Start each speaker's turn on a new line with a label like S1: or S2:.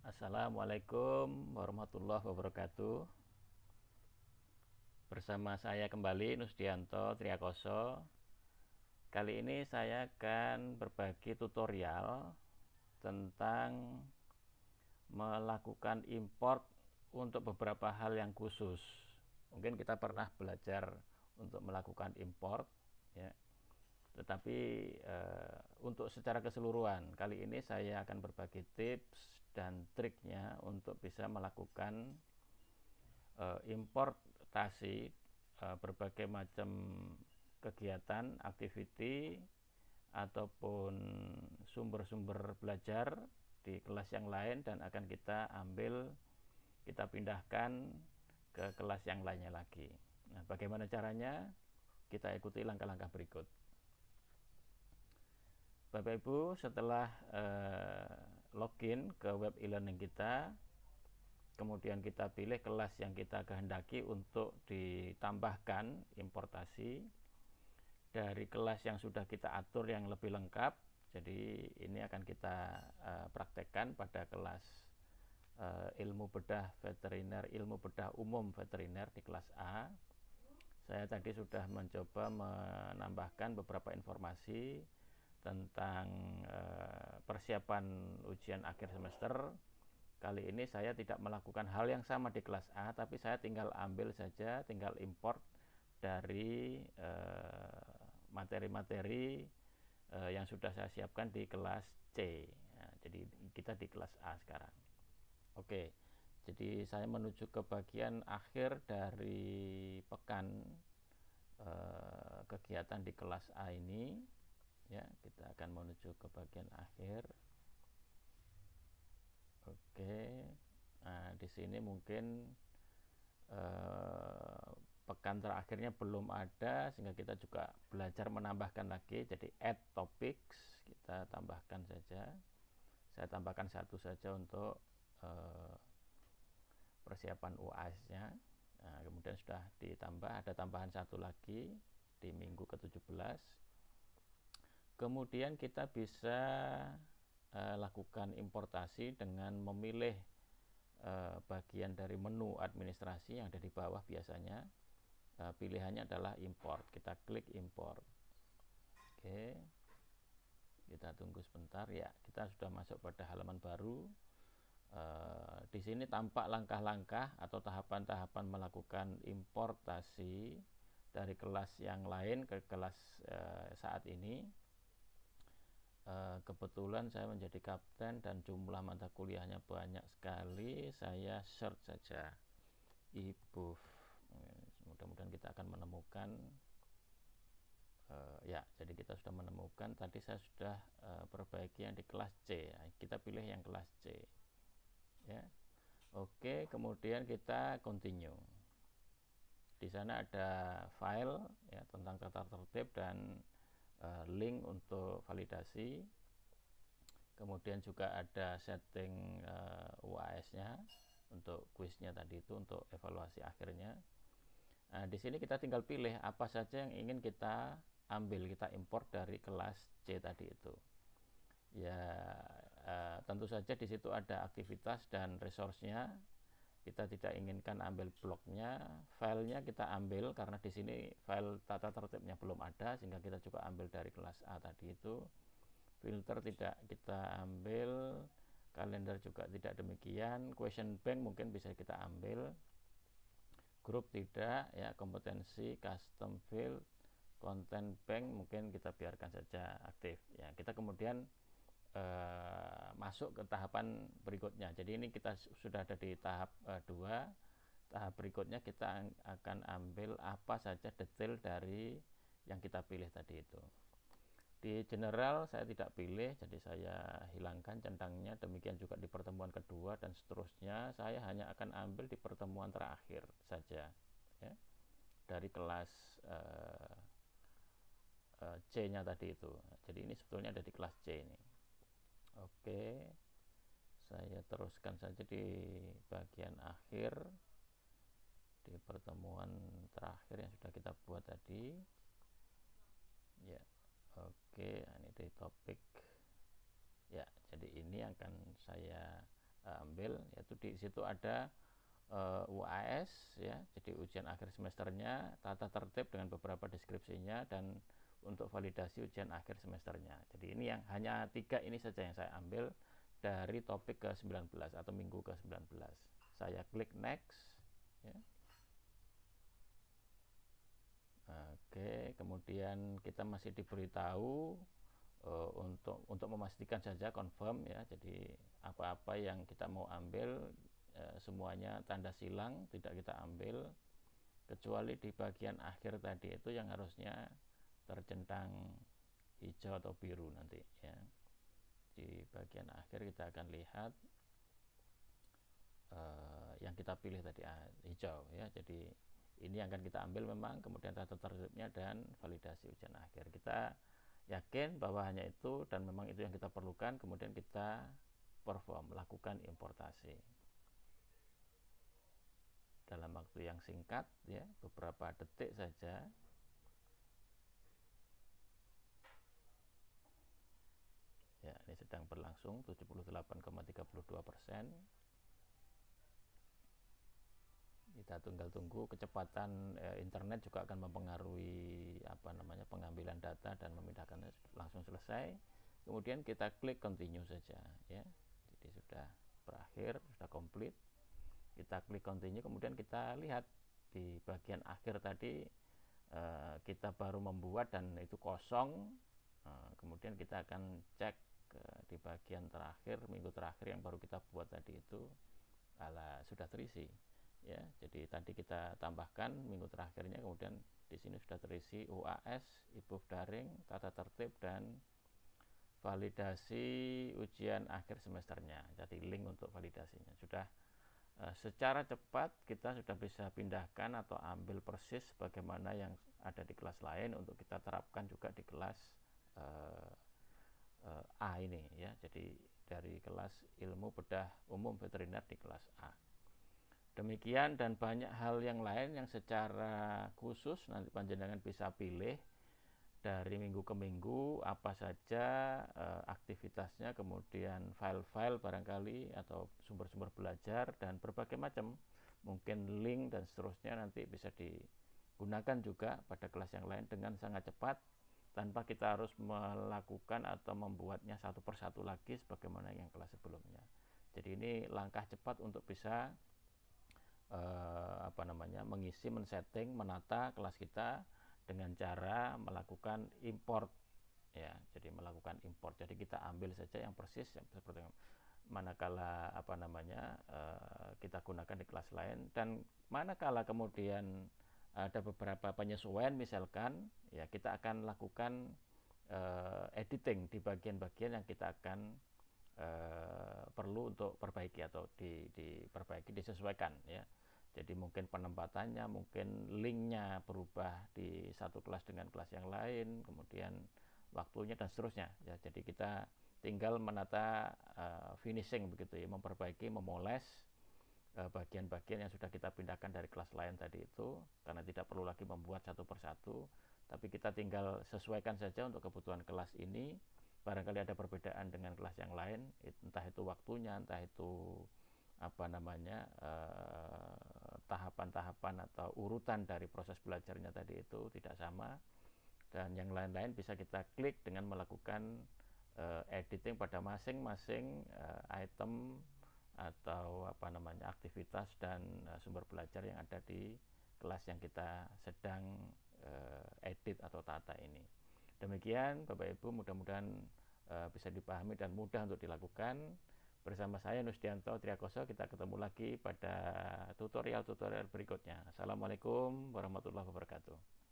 S1: Assalamualaikum warahmatullahi wabarakatuh. Bersama saya kembali Nusdianto Triakoso. Kali ini saya akan berbagi tutorial tentang melakukan import untuk beberapa hal yang khusus. Mungkin kita pernah belajar untuk melakukan import, ya. Tetapi untuk secara keseluruhan, kali ini saya akan berbagi tips dan triknya untuk bisa melakukan importasi berbagai macam kegiatan, activity ataupun sumber-sumber belajar di kelas yang lain, dan akan kita pindahkan ke kelas yang lainnya lagi. Nah, bagaimana caranya? Kita ikuti langkah-langkah berikut. Bapak Ibu, setelah login ke web e-learning kita, kemudian kita pilih kelas yang kita kehendaki untuk ditambahkan importasi dari kelas yang sudah kita atur yang lebih lengkap. Jadi ini akan kita praktekkan pada kelas ilmu bedah veteriner, ilmu bedah umum veteriner di kelas A. Saya tadi sudah mencoba menambahkan beberapa informasi tentang persiapan ujian akhir semester. Kali ini saya tidak melakukan hal yang sama di kelas A, tapi saya tinggal import dari materi-materi yang sudah saya siapkan di kelas C. Nah, jadi kita di kelas A sekarang. Oke, jadi saya menuju ke bagian akhir dari pekan kegiatan di kelas A ini. Ya, kita akan menuju ke bagian akhir. Oke, nah di sini mungkin pekan terakhirnya belum ada, sehingga kita juga belajar menambahkan lagi. Jadi add topics, kita tambahkan saja. Saya tambahkan satu saja untuk persiapan UAS-nya. Nah, kemudian sudah ditambah, ada tambahan satu lagi di minggu ke-17. Kemudian kita bisa lakukan importasi dengan memilih bagian dari menu administrasi yang ada di bawah. Biasanya pilihannya adalah import. Kita klik import. Oke, kita tunggu sebentar. Ya, kita sudah masuk pada halaman baru. Di sini tampak langkah-langkah atau tahapan-tahapan melakukan importasi dari kelas yang lain ke kelas saat ini. Kebetulan saya menjadi kapten dan jumlah mata kuliahnya banyak sekali. Saya search saja e-book. Mudah-mudahan kita akan menemukan. Ya, jadi kita sudah menemukan. Tadi saya sudah perbaiki yang di kelas C. Kita pilih yang kelas C. Ya, oke. Kemudian kita continue. Di sana ada file ya tentang tata tertib dan link untuk validasi. Kemudian juga ada setting UAS-nya untuk kuisnya tadi itu, untuk evaluasi akhirnya. Nah, di sini kita tinggal pilih apa saja yang ingin kita ambil, kita import dari kelas C tadi itu. Ya, tentu saja di situ ada aktivitas dan resource-nya. Kita tidak inginkan ambil bloknya, filenya kita ambil karena di sini file tata tertibnya belum ada, sehingga kita juga ambil dari kelas A tadi itu. Filter tidak kita ambil, kalender juga tidak demikian, question bank mungkin bisa kita ambil, grup tidak, ya, kompetensi, custom field, content bank mungkin kita biarkan saja aktif. Ya, kita kemudian masuk ke tahapan berikutnya. Jadi ini kita sudah ada di tahap 2. Tahap berikutnya kita akan ambil apa saja detail dari yang kita pilih tadi itu. Di general saya tidak pilih, jadi saya hilangkan centangnya. Demikian juga di pertemuan kedua dan seterusnya. Saya hanya akan ambil di pertemuan terakhir saja, ya, dari kelas C-nya tadi itu. Jadi ini sebetulnya ada di kelas C ini. Oke, saya teruskan saja di bagian akhir, di pertemuan terakhir yang sudah kita buat tadi. Ya, oke, ini di topik. Ya, jadi ini akan saya ambil, yaitu di situ ada UAS ya, jadi ujian akhir semesternya, tata tertib dengan beberapa deskripsinya, dan untuk validasi ujian akhir semesternya. Jadi ini yang hanya 3 ini saja yang saya ambil dari topik ke-19 atau minggu ke-19. Saya klik next ya. Oke, kemudian kita masih diberitahu untuk memastikan saja confirm ya. Jadi apa-apa yang kita mau ambil semuanya tanda silang, tidak kita ambil, kecuali di bagian akhir tadi itu yang harusnya tercentang hijau atau biru nanti ya. Di bagian akhir kita akan lihat yang kita pilih tadi hijau ya. Jadi ini yang akan kita ambil memang, kemudian tata tertibnya dan validasi ujian akhir. Kita yakin bahwa hanya itu dan memang itu yang kita perlukan, kemudian kita perform, lakukan importasi dalam waktu yang singkat ya, beberapa detik saja. Ya, ini sedang berlangsung 78,32%. Kita tinggal tunggu. Kecepatan internet juga akan mempengaruhi pengambilan data dan memindahkannya. Langsung selesai, kemudian kita klik continue saja ya. Jadi sudah berakhir, sudah komplit. Kita klik continue, kemudian kita lihat di bagian akhir tadi kita baru membuat dan itu kosong. Kemudian kita akan cek di bagian terakhir, minggu terakhir yang baru kita buat tadi itu sudah terisi ya. Jadi tadi kita tambahkan minggu terakhirnya, kemudian di sini sudah terisi UAS, e-book daring, tata tertib, dan validasi ujian akhir semesternya. Jadi link untuk validasinya sudah secara cepat kita sudah bisa pindahkan atau ambil persis bagaimana yang ada di kelas lain untuk kita terapkan juga di kelas A ini ya. Jadi dari kelas ilmu bedah umum veteriner di kelas A. Demikian dan banyak hal yang lain yang secara khusus nanti panjenengan bisa pilih dari minggu ke minggu apa saja aktivitasnya, kemudian file-file barangkali atau sumber-sumber belajar dan berbagai macam, mungkin link dan seterusnya nanti bisa digunakan juga pada kelas yang lain dengan sangat cepat tanpa kita harus melakukan atau membuatnya satu persatu lagi sebagaimana yang kelas sebelumnya. Jadi ini langkah cepat untuk bisa mengisi, men-setting, menata kelas kita dengan cara melakukan import ya. Jadi melakukan import. Jadi kita ambil saja yang persis seperti manakala kita gunakan di kelas lain, dan manakala kemudian ada beberapa penyesuaian misalkan ya, kita akan lakukan editing di bagian-bagian yang kita akan perlu untuk perbaiki atau diperbaiki, disesuaikan ya. Jadi mungkin penempatannya, mungkin linknya berubah di satu kelas dengan kelas yang lain, kemudian waktunya dan seterusnya ya. Jadi kita tinggal menata finishing begitu ya, memperbaiki, memoles bagian-bagian yang sudah kita pindahkan dari kelas lain tadi itu, karena tidak perlu lagi membuat satu persatu, tapi kita tinggal sesuaikan saja untuk kebutuhan kelas ini. Barangkali ada perbedaan dengan kelas yang lain, entah itu waktunya, entah itu tahapan-tahapan atau urutan dari proses belajarnya tadi itu tidak sama, dan yang lain-lain bisa kita klik dengan melakukan editing pada masing-masing item atau aktivitas dan sumber belajar yang ada di kelas yang kita sedang edit atau tata ini. Demikian Bapak Ibu, mudah-mudahan bisa dipahami dan mudah untuk dilakukan. Bersama saya Nusdianto Triakoso, kita ketemu lagi pada tutorial-tutorial berikutnya. Assalamualaikum warahmatullahi wabarakatuh.